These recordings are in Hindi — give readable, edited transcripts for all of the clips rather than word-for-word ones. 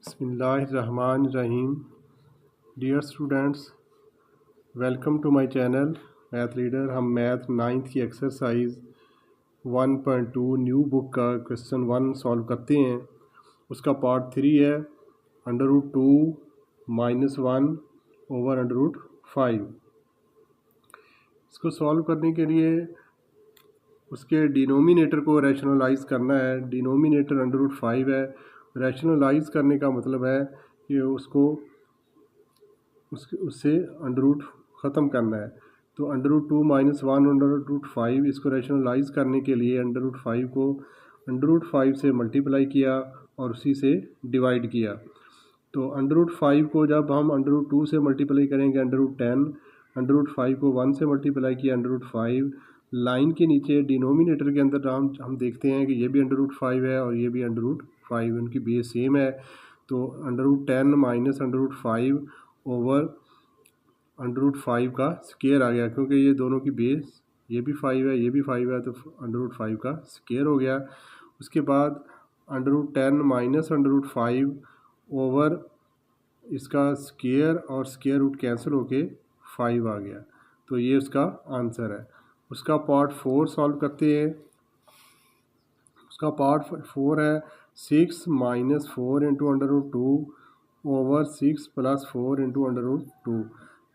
बिस्मिल्लाहिर्रहमानिर्रहीम। Dear students, welcome to my channel math reader. हम मैथ 9th की एक्सरसाइज 1.2 न्यू बुक का क्वेश्चन 1 सॉल्व करते हैं। उसका पार्ट 3 है √2 - 1 ओवर √5। इसको सॉल्व करने के लिए उसके डिनोमिनेटर को रैशनलाइज करना है। डिनोमिनेटर √5 है। रैशनलाइज करने का मतलब है कि उससे अंडर ख़त्म करना है। तो √2 - 1 √5 इसको रैशनलाइज करने के लिए √5 को √5 से मल्टीप्लाई किया और उसी से डिवाइड किया। तो √5 को जब हम √2 से मल्टीप्लाई करेंगे √10, √5 को 1 से मल्टीप्लाई किया √5। लाइन के नीचे डिनोमिनेटर के अंदर हम देखते हैं कि ये भी √5 है और ये भी √5, उनकी बेस सेम है। तो √10 - √5 ओवर √5 का स्केयर आ गया, क्योंकि ये दोनों की बेस ये भी 5 है ये भी 5 है, तो √5 का स्केयर हो गया। उसके बाद √10 - √5 ओवर इसका स्केयर और स्केयर रूट कैंसिल होके 5 आ गया। तो ये उसका आंसर है। उसका पार्ट 4 सॉल्व करते हैं। उसका पार्ट 4 है 6 - 4 × √2 ओवर 6 + 4 × √2।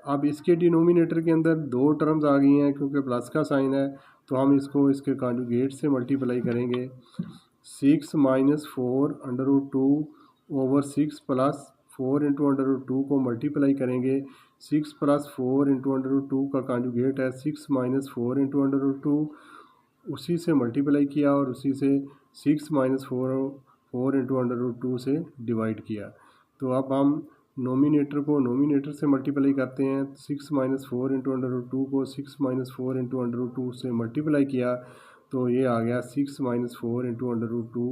अब इसके डिनोमिनेटर के अंदर दो टर्म्स आ गई हैं, क्योंकि प्लस का साइन है तो हम इसको इसके कॉन्जुगेट से मल्टीप्लाई करेंगे। 6 - 4 √2 ओवर 6 + 4 × √2 को मल्टीप्लाई करेंगे। 6 + 4 × √2 का कॉन्जुगेट है 6 - 4 × √2, उसी से मल्टीप्लाई किया और उसी से 6 - 4 × √2 से डिवाइड किया। तो अब हम नोमिनेटर को नोमिनेटर से मल्टीप्लाई करते हैं। 6 - 4 × √2 को 6 - 4 × √2 से मल्टीप्लाई किया तो ये आ गया 6 - 4 × √2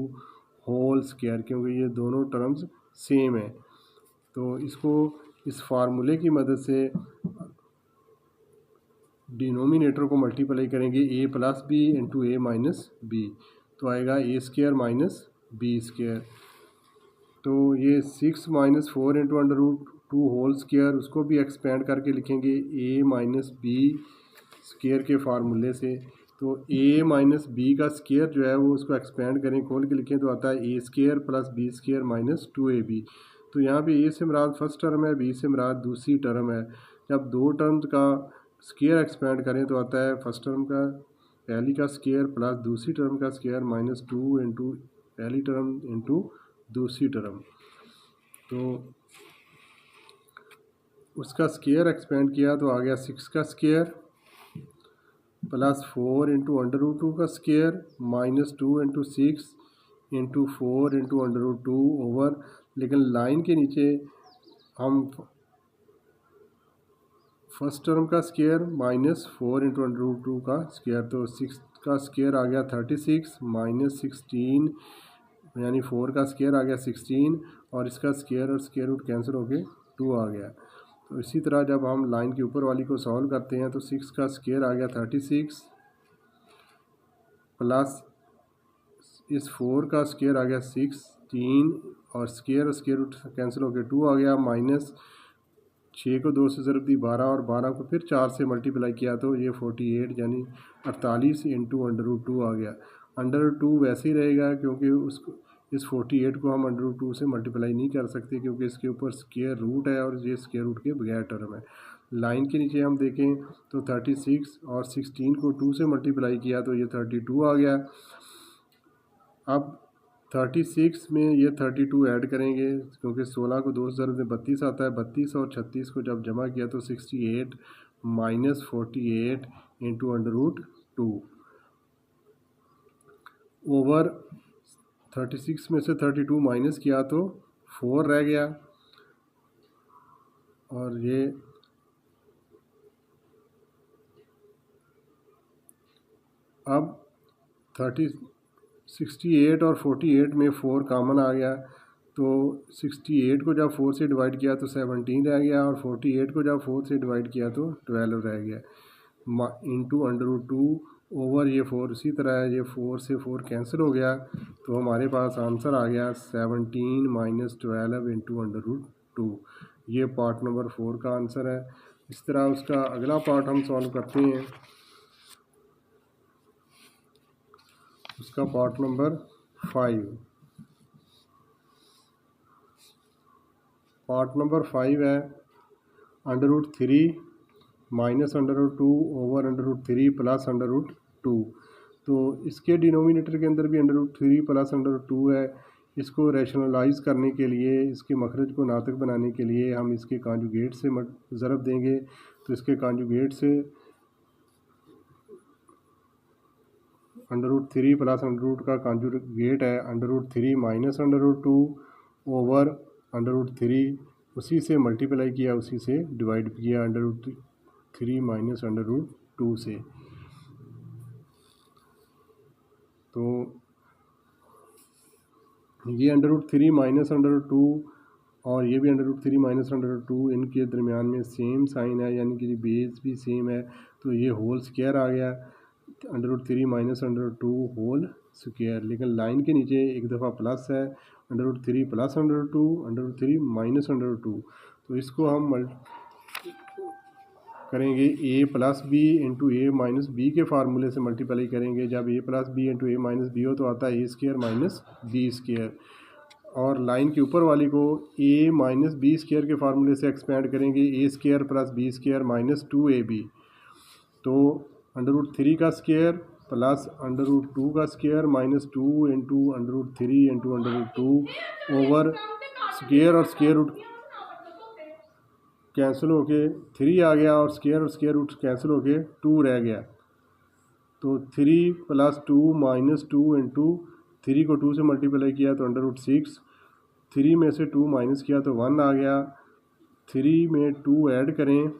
होल स्क्वायर, क्योंकि ये दोनों टर्म्स सेम है। तो इसको इस फार्मूले की मदद से डिनोमिनेटर को मल्टीप्लाई करेंगे a + b × a - b, तो आएगा a² - b²। तो ये 6 - 4 × √2 होल स्क्वायर, उसको भी एक्सपेंड करके लिखेंगे a - b² के फार्मूले से। तो a - b का स्क्वायर जो है वो उसको एक्सपेंड करें, खोल के लिखें तो आता है a² + b² - 2ab। तो यहाँ पे a से मुराद फर्स्ट टर्म है, b से मुराद दूसरी टर्म है। जब दो टर्म्स का स्क्वायर एक्सपेंड करें तो आता है फर्स्ट टर्म का पहली का स्क्वायर प्लस दूसरी टर्म का स्क्वायर -2 × पहली टर्म × दूसरी टर्म। तो उसका स्क्वायर एक्सपेंड किया तो आ गया 6 का स्क्वायर प्लस 4 × √2 का स्क्वायर -2 × 6 × 4 × √2 ओवर, लेकिन लाइन के नीचे हम फर्स्ट टर्म का स्क्वायर -4 × √2 का स्क्वायर, तो 6 का स्क्वायर आ गया 36 -16 यानी 4 का स्क्वायर आ गया 16 और इसका स्क्वायर और स्क्वायर रूट कैंसिल होके 2 आ गया। तो इसी तरह जब हम लाइन के ऊपर वाली को सॉल्व करते हैं तो 6 का स्क्वायर आ गया 36 प्लस इस 4 का स्क्वायर आ गया 16 और स्क्वायर रूट कैंसिल होके 2 आ गया, माइनस 6 को 2 से ज़रब दी 12 और 12 को फिर 4 से मल्टीप्लाई किया तो ये 48 यानी 48 × √2 आ गया। √2 वैसे ही रहेगा, क्योंकि उसको इस 48 को हम √2 से मल्टीप्लाई नहीं कर सकते, क्योंकि इसके ऊपर स्क्वायर रूट है और ये स्क्वायर रूट के बगैर टर्म है। लाइन के नीचे हम देखें तो 36 और 16 को 2 से मल्टीप्लाई किया तो ये 32 आ गया। अब 36 में ये 32 ऐड करेंगे, क्योंकि 16 को 2 से ज़रब में 32 आता है। 32 और 36 को जब जमा किया तो 68 - 48 × √2 ओवर 36 में से 32 माइनस किया तो 4 रह गया। और ये अब 68 और 48 में 4 कॉमन आ गया, तो 68 को जब 4 से डिवाइड किया तो 17 रह गया और 48 को जब 4 से डिवाइड किया तो 12 रह गया। × √2 ओवर ये 4 इसी तरह है, ये 4 से 4 कैंसिल हो गया, तो हमारे पास आंसर आ गया 17 माइनस 12 इंटू √2। ये पार्ट नंबर 4 का आंसर है। इस तरह उसका अगला पार्ट हम सॉल्व करते हैं। उसका पार्ट नंबर 5, पार्ट नंबर 5 है √3 माइनस √2 ओवर √3 प्लस √2। तो इसके डिनोमिनेटर के अंदर भी √3 प्लस √2 है। इसको रैशनलाइज करने के लिए, इसके मखरज को नातक बनाने के लिए हम इसके कॉन्जुगेट से ज़रब देंगे। तो इसके कॉन्जुगेट से √3 प्लस √2 का कॉन्जुगेट है √3 माइनस √2 ओवर √3, उसी से मल्टीप्लाई किया, उसी से डिवाइड किया √3 माइनस √2 से। तो ये √3 माइनस √2 और ये भी √3 माइनस √2, इनके दरमियान में सेम साइन है, यानी कि बेस भी सेम है। तो ये होल स्क्वायर आ गया √3 माइनस √2 होल स्क्वायर। लेकिन लाइन के नीचे एक दफ़ा प्लस है, √3 प्लस √2 √3 माइनस √2। तो इसको हम करेंगे a plus B into A minus B के फार्मूले से मल्टीप्लाई करेंगे। जब a plus B into A minus B हो तो आता है a square minus B square. और लाइन के ऊपर वाली को a माइनस बी स्क्वायर के फार्मूले से एक्सपेंड करेंगे, a square plus B square minus 2ab। तो √3 का स्क्वायर प्लस √2 का square minus 2 into √3 into √2 over square और स्क्वायर रूट कैंसिल होके 3 आ गया और स्क्वायर रूट कैंसिल होके 2 रह गया। तो 3 प्लस 2 माइनस 2 इंटू 3 को 2 से मल्टीप्लाई किया तो √6, 3 में से 2 माइनस किया तो 1 आ गया। 3 में 2 ऐड करें,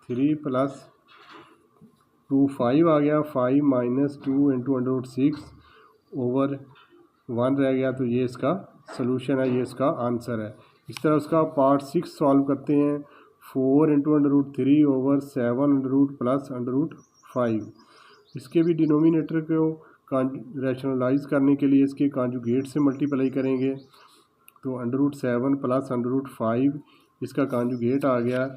3 प्लस 2 5 आ गया, 5 माइनस 2 इंटू √6 ओवर 1 रह गया। तो ये इसका सलूशन है, ये इसका आंसर है। इस तरह उसका पार्ट 6 सॉल्व करते हैं। 4 इंटू √3 ओवर 7 प्लस √5। इसके भी डिनोमिनेटर को रैशनलाइज करने के लिए इसके कॉन्जुगेट से मल्टीप्लाई करेंगे। तो √7 प्लस √5, इसका कॉन्जुगेट आ गया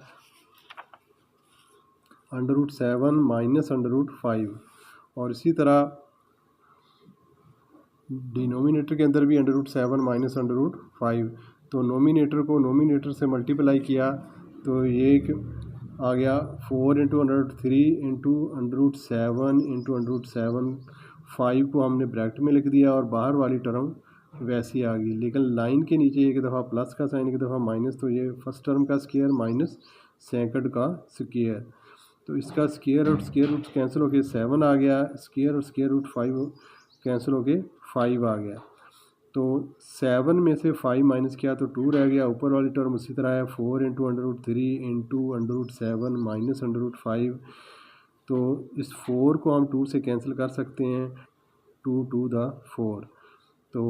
√7 माइनस √5। और इसी तरह डिनोमिनेटर के अंदर भी √7 माइनस √5। तो नोमिनेटर को नोमिनेटर से मल्टीप्लाई किया तो ये आ गया 4 इंटू √3 इंटू √7 इंटू √7। 5 को हमने ब्रैकेट में लिख दिया और बाहर वाली टर्म वैसी आ गई। लेकिन लाइन के नीचे एक दफ़ा प्लस का साइन, एक दफ़ा माइनस, तो ये फर्स्ट टर्म का स्क्वायर माइनस सेकंड का स्क्वायर। तो इसका स्क्वायर रूट कैंसिल होके 7 आ गया, स्क्वायर रूट 5 कैंसिल होके 5 आ गया। तो 7 में से 5 माइनस किया तो 2 रह गया। ऊपर वाली टर्म उसी तरह है, 4 इंटू √3 इंटू √7 माइनस √5। तो इस 4 को हम 2 से कैंसिल कर सकते हैं, 2 2 द 4। तो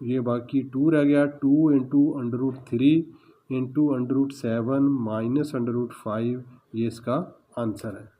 ये बाकी 2 रह गया, 2 इंटू √3 इंटू √7 माइनस √5, ये इसका आंसर है।